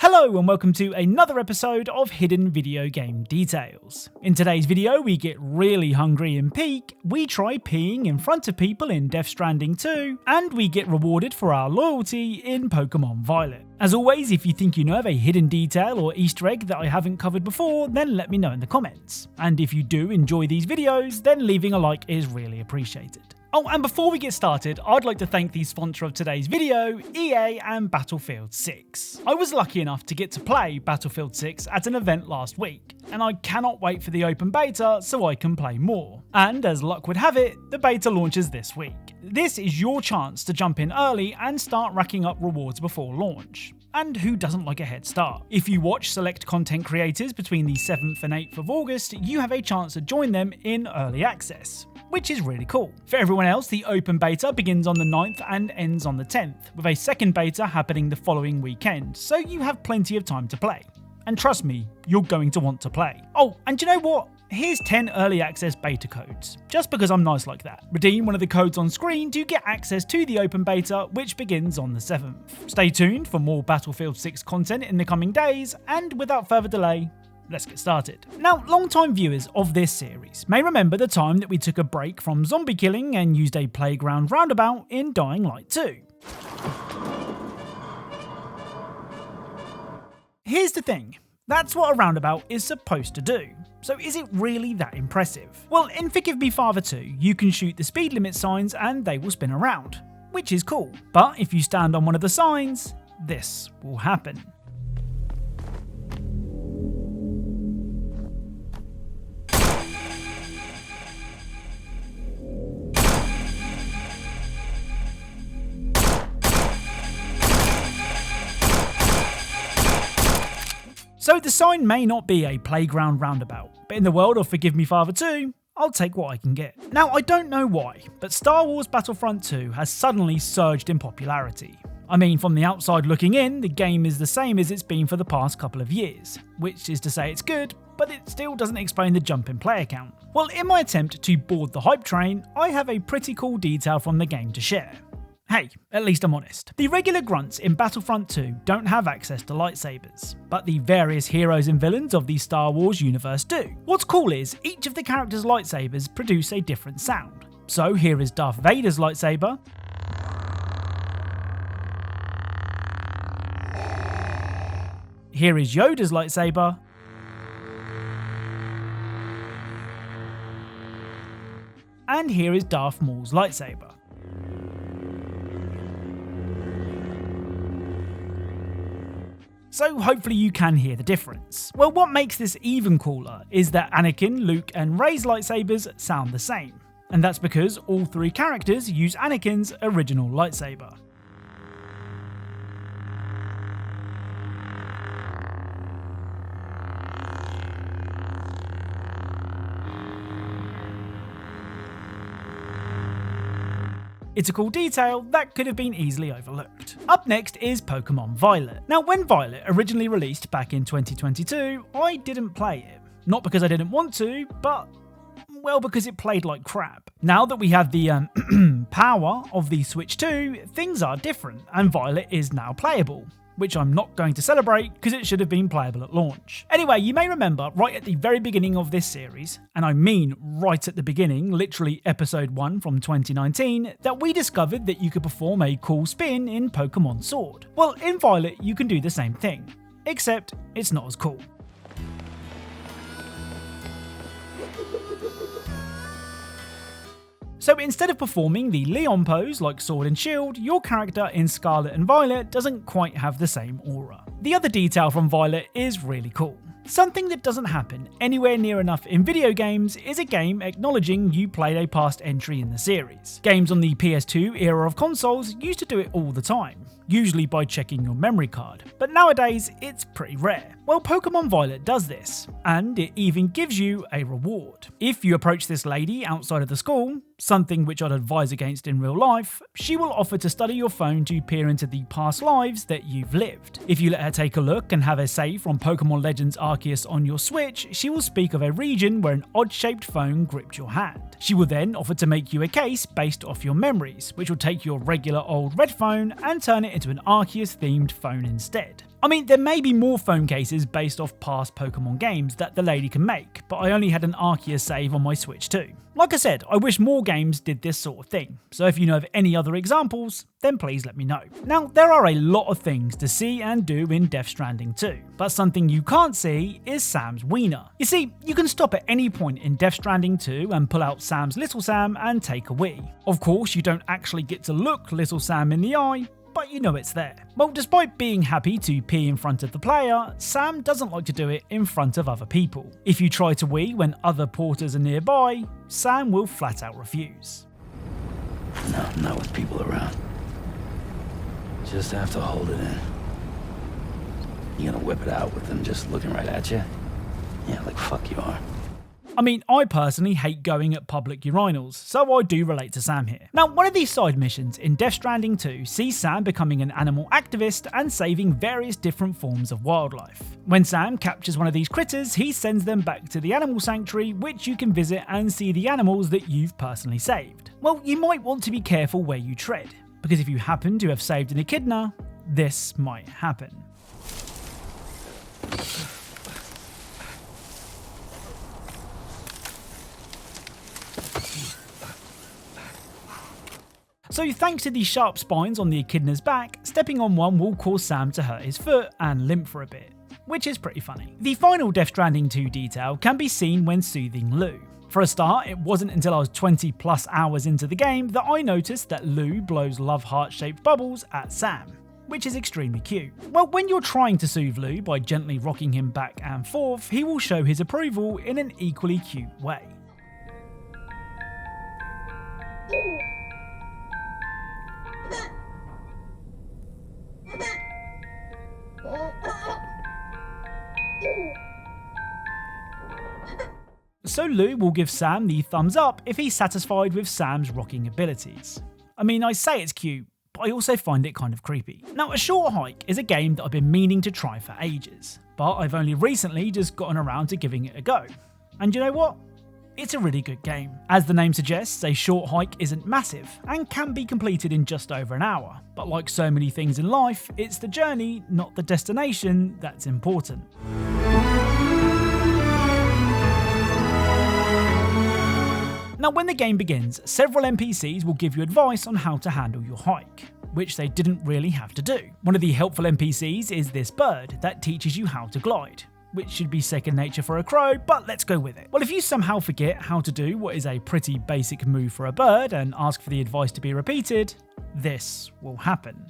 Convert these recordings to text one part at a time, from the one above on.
Hello and welcome to another episode of Hidden Video Game Details. In today's video we get really hungry in Peak, we try peeing in front of people in Death Stranding 2, and we get rewarded for our loyalty in Pokémon Violet. As always, if you think you know of a hidden detail or Easter egg that I haven't covered before, then let me know in the comments. And if you do enjoy these videos, then leaving a like is really appreciated. Oh, and before we get started, I'd like to thank the sponsor of today's video, EA and Battlefield 6. I was lucky enough to get to play Battlefield 6 at an event last week, and I cannot wait for the open beta so I can play more. And as luck would have it, the beta launches this week. This is your chance to jump in early and start racking up rewards before launch. And who doesn't like a head start? If you watch select content creators between the 7th and 8th of August, you have a chance to join them in early access, which is really cool. For everyone else, the open beta begins on the 9th and ends on the 10th, with a second beta happening the following weekend, so you have plenty of time to play. And trust me, you're going to want to play. Oh, and you know what? Here's 10 early access beta codes, just because I'm nice like that. Redeem one of the codes on screen to get access to the open beta, which begins on the 7th. Stay tuned for more Battlefield 6 content in the coming days, and without further delay, let's get started. Now, long-time viewers of this series may remember the time that we took a break from zombie killing and used a playground roundabout in Dying Light 2. Here's the thing. That's what a roundabout is supposed to do. So is it really that impressive? Well, in Forgive Me Father 2, you can shoot the speed limit signs and they will spin around, which is cool. But if you stand on one of the signs, this will happen. So the sign may not be a playground roundabout, but in the world of Forgive Me Father 2, I'll take what I can get. Now, I don't know why, but Star Wars Battlefront 2 has suddenly surged in popularity. I mean, from the outside looking in, the game is the same as it's been for the past couple of years, which is to say it's good, but it still doesn't explain the jump in player count. Well, in my attempt to board the hype train, I have a pretty cool detail from the game to share. Hey, at least I'm honest. The regular grunts in Battlefront 2 don't have access to lightsabers, but the various heroes and villains of the Star Wars universe do. What's cool is, each of the characters' lightsabers produce a different sound. So here is Darth Vader's lightsaber, here is Yoda's lightsaber, and here is Darth Maul's lightsaber. So hopefully you can hear the difference. Well, what makes this even cooler is that Anakin, Luke and Rey's lightsabers sound the same. And that's because all three characters use Anakin's original lightsaber. It's a cool detail that could have been easily overlooked. Up next is Pokémon Violet. Now, when Violet originally released back in 2022, I didn't play it. Not because I didn't want to, but well, because it played like crap. Now that we have the power of the Switch 2, things are different, and Violet is now playable, which I'm not going to celebrate because it should have been playable at launch. Anyway, you may remember right at the very beginning of this series, and I mean right at the beginning, literally episode 1 from 2019, that we discovered that you could perform a cool spin in Pokémon Sword. Well, in Violet you can do the same thing, except it's not as cool. So instead of performing the Leon pose like Sword and Shield, your character in Scarlet and Violet doesn't quite have the same aura. The other detail from Violet is really cool. Something that doesn't happen anywhere near enough in video games is a game acknowledging you played a past entry in the series. Games on the PS2 era of consoles used to do it all the time, usually by checking your memory card, but nowadays it's pretty rare. Well, Pokémon Violet does this, and it even gives you a reward. If you approach this lady outside of the school, something which I'd advise against in real life, she will offer to study your phone to peer into the past lives that you've lived. If you let her take a look and have a save from Pokémon Legends Arceus on your Switch, she will speak of a region where an odd-shaped phone gripped your hand. She will then offer to make you a case based off your memories, which will take your regular old red phone and turn it into an Arceus-themed phone instead. I mean, there may be more phone cases based off past Pokemon games that the lady can make, but I only had an Arceus save on my Switch too. Like I said, I wish more games did this sort of thing, so if you know of any other examples, then please let me know. Now, there are a lot of things to see and do in Death Stranding 2, but something you can't see is Sam's wiener. You see, you can stop at any point in Death Stranding 2 and pull out Sam's Little Sam and take a wee. Of course, you don't actually get to look Little Sam in the eye, but you know it's there. Well, despite being happy to pee in front of the player, Sam doesn't like to do it in front of other people. If you try to wee when other porters are nearby, Sam will flat out refuse. No, not with people around. Just have to hold it in. You gonna whip it out with them just looking right at you? Yeah, like fuck you are. I mean, I personally hate going at public urinals, so I do relate to Sam here. Now, one of these side missions in Death Stranding 2 sees Sam becoming an animal activist and saving various different forms of wildlife. When Sam captures one of these critters, he sends them back to the animal sanctuary, which you can visit and see the animals that you've personally saved. Well, you might want to be careful where you tread, because if you happen to have saved an echidna, this might happen. So thanks to the sharp spines on the echidna's back, stepping on one will cause Sam to hurt his foot and limp for a bit, which is pretty funny. The final Death Stranding 2 detail can be seen when soothing Lou. For a start, it wasn't until I was 20 plus hours into the game that I noticed that Lou blows love heart-shaped bubbles at Sam, which is extremely cute. Well, when you're trying to soothe Lou by gently rocking him back and forth, he will show his approval in an equally cute way. So Lou will give Sam the thumbs up if he's satisfied with Sam's rocking abilities. I mean, I say it's cute, but I also find it kind of creepy. Now, A Short Hike is a game that I've been meaning to try for ages, but I've only recently just gotten around to giving it a go. And you know what? It's a really good game. As the name suggests, A Short Hike isn't massive and can be completed in just over an hour. But like so many things in life, it's the journey, not the destination, that's important. Now, when the game begins, several NPCs will give you advice on how to handle your hike, which they didn't really have to do. One of the helpful NPCs is this bird that teaches you how to glide, which should be second nature for a crow, but let's go with it. Well, if you somehow forget how to do what is a pretty basic move for a bird and ask for the advice to be repeated, this will happen.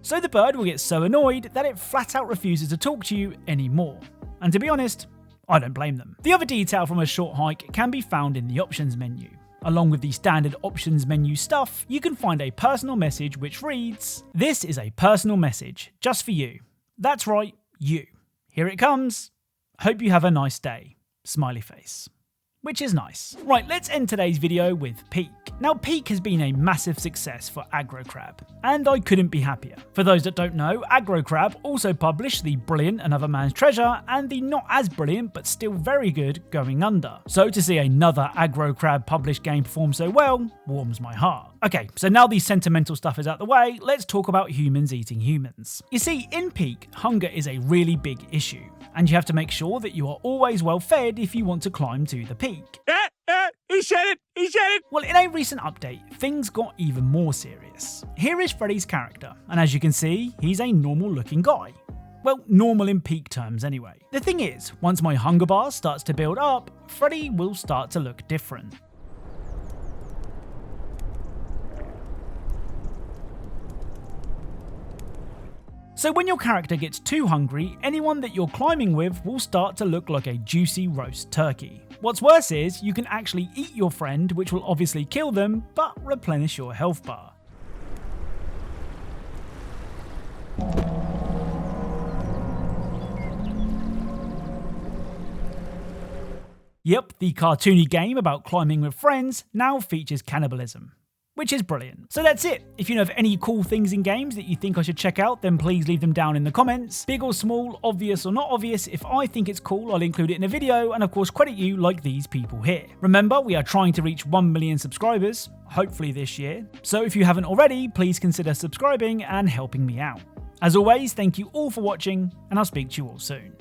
So the bird will get so annoyed that it flat out refuses to talk to you anymore. And to be honest, I don't blame them. The other detail from A Short Hike can be found in the options menu. Along with the standard options menu stuff, you can find a personal message which reads, "This is a personal message, just for you. That's right, you. Here it comes. Hope you have a nice day. Smiley face." Which is nice. Right, let's end today's video with Peak. Now, Peak has been a massive success for Aggro Crab, and I couldn't be happier. For those that don't know, Aggro Crab also published the brilliant Another Man's Treasure and the not as brilliant but still very good Going Under. So to see another Aggro Crab published game perform so well warms my heart. Okay, so now the sentimental stuff is out the way, let's talk about humans eating humans. You see, in Peak, hunger is a really big issue, and you have to make sure that you are always well fed if you want to climb to the peak. He said it! He said it! Well, in a recent update, things got even more serious. Here is Freddy's character, and as you can see, he's a normal looking guy. Well, normal in Peak terms anyway. The thing is, once my hunger bar starts to build up, Freddy will start to look different. So when your character gets too hungry, anyone that you're climbing with will start to look like a juicy roast turkey. What's worse is, you can actually eat your friend, which will obviously kill them, but replenish your health bar. Yep, the cartoony game about climbing with friends now features cannibalism, which is brilliant. So that's it. If you know of any cool things in games that you think I should check out, then please leave them down in the comments. Big or small, obvious or not obvious, if I think it's cool, I'll include it in a video and of course credit you like these people here. Remember, we are trying to reach 1 million subscribers, hopefully this year. So if you haven't already, please consider subscribing and helping me out. As always, thank you all for watching, and I'll speak to you all soon.